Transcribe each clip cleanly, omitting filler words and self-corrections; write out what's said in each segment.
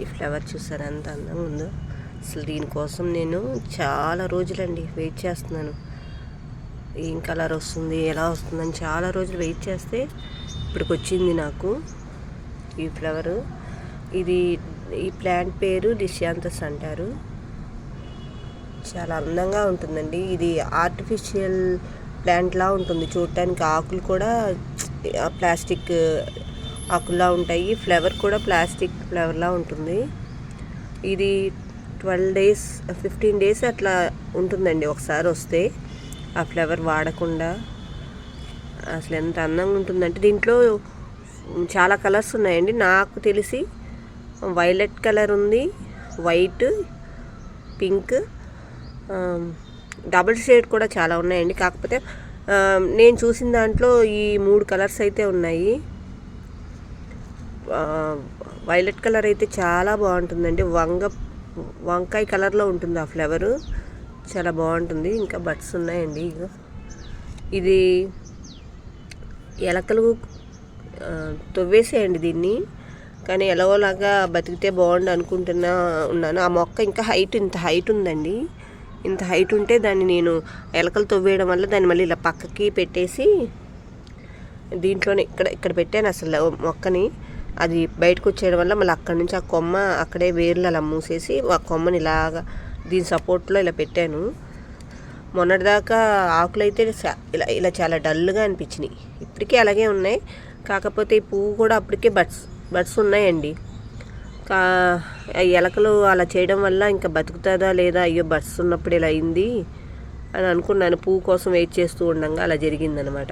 ఈ ఫ్లవర్ చూసారా ఎంత అందంగా ఉందో. అసలు దీనికోసం నేను చాలా రోజులండి వెయిట్ చేస్తున్నాను. ఏం కలర్ వస్తుంది, ఎలా వస్తుందని చాలా రోజులు వెయిట్ చేస్తే ఇప్పటికి వచ్చింది నాకు ఈ ఫ్లవరు. ఈ ప్లాంట్ పేరు డిషియాంతస్ అంటారు. చాలా అందంగా ఉంటుందండి. ఇది ఆర్టిఫిషియల్ ప్లాంట్లా ఉంటుంది చూడటానికి. ఆకులు కూడా ప్లాస్టిక్ ఆకుల్లా ఉంటాయి. ఫ్లవర్ కూడా ప్లాస్టిక్ ఫ్లవర్లా ఉంటుంది. ఇది 12 days 15 days అట్లా ఉంటుందండి ఒకసారి వస్తే ఆ ఫ్లవర్ వాడకుండా. అసలు ఎంత అందంగా ఉంటుందంటే దీంట్లో చాలా కలర్స్ ఉన్నాయండి. నాకు తెలిసి వైలెట్ కలర్ ఉంది, వైట్, పింక్, డబుల్ షేడ్ కూడా చాలా ఉన్నాయండి. కాకపోతే నేను చూసిన దాంట్లో ఈ 3 కలర్స్ అయితే ఉన్నాయి. వైలెట్ కలర్ అయితే చాలా బాగుంటుందండి. వంకాయ కలర్లో ఉంటుంది ఆ ఫ్లవరు. చాలా బాగుంటుంది. ఇంకా బడ్స్ ఉన్నాయండి. ఇది ఎలకలు తవ్వేసేయండి దీన్ని, కానీ ఎలాగోలాగా బతికితే బాగుండు ఉన్నాను. ఆ మొక్క ఇంకా ఇంత హైట్ ఉందండి. ఇంత హైట్ ఉంటే దాన్ని నేను ఎలకలు తవ్వేయడం వల్ల దాన్ని మళ్ళీ ఇలా పక్కకి పెట్టేసి దీంట్లోనే ఇక్కడ పెట్టాను అసలు మొక్కని. అది బయటకు వచ్చేయడం వల్ల మళ్ళీ అక్కడి నుంచి ఆ కొమ్మ అక్కడే వేర్లు అలా మూసేసి ఆ కొమ్మని ఇలాగా దీని సపోర్ట్లో ఇలా పెట్టాను. మొన్నటిదాకా ఆకులు అయితే ఇలా చాలా డల్గా అనిపించినాయి. ఇప్పటికీ అలాగే ఉన్నాయి. కాకపోతే ఈ పువ్వు కూడా అప్పటికే బడ్స్ ఉన్నాయండి. ఎలకలు అలా చేయడం వల్ల ఇంకా బతుకుతుందా లేదా, అయ్యో బడ్స్ ఉన్నప్పుడు ఇలా అయింది అని అనుకున్నాను. పువ్వు కోసం వెయిట్ చేస్తూ ఉండగా అలా జరిగిందనమాట.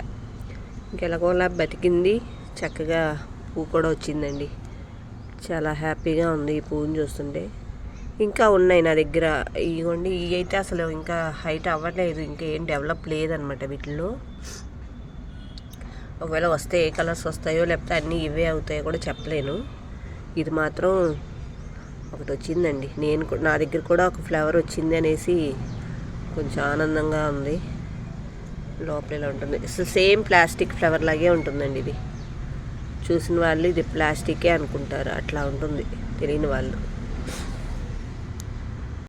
ఇంకెలాగోలా బతికింది. చక్కగా పువ్వు కూడా వచ్చిందండి. చాలా హ్యాపీగా ఉంది ఈ పువ్వుని చూస్తుంటే. ఇంకా ఉన్నాయి నా దగ్గర. ఇవ్వండి, ఇవి అయితే అసలు ఇంకా హైట్ అవ్వట్లేదు, ఇంకా ఏం డెవలప్ లేదనమాట వీటిల్లో. ఒకవేళ వస్తే ఏ కలర్స్ వస్తాయో లేకపోతే అన్నీ ఇవే అవుతాయో కూడా చెప్పలేను. ఇది మాత్రం ఒకటి వచ్చిందండి. నా దగ్గర కూడా ఒక ఫ్లవర్ వచ్చింది అనేసి కొంచెం ఆనందంగా ఉంది. లోపల ఇలా ఉంటుంది. సేమ్ ప్లాస్టిక్ ఫ్లవర్ లాగే ఉంటుందండి ఇది. చూసిన వాళ్ళు ఇది ప్లాస్టికే అనుకుంటారు, అట్లా ఉంటుంది తెలియని వాళ్ళు.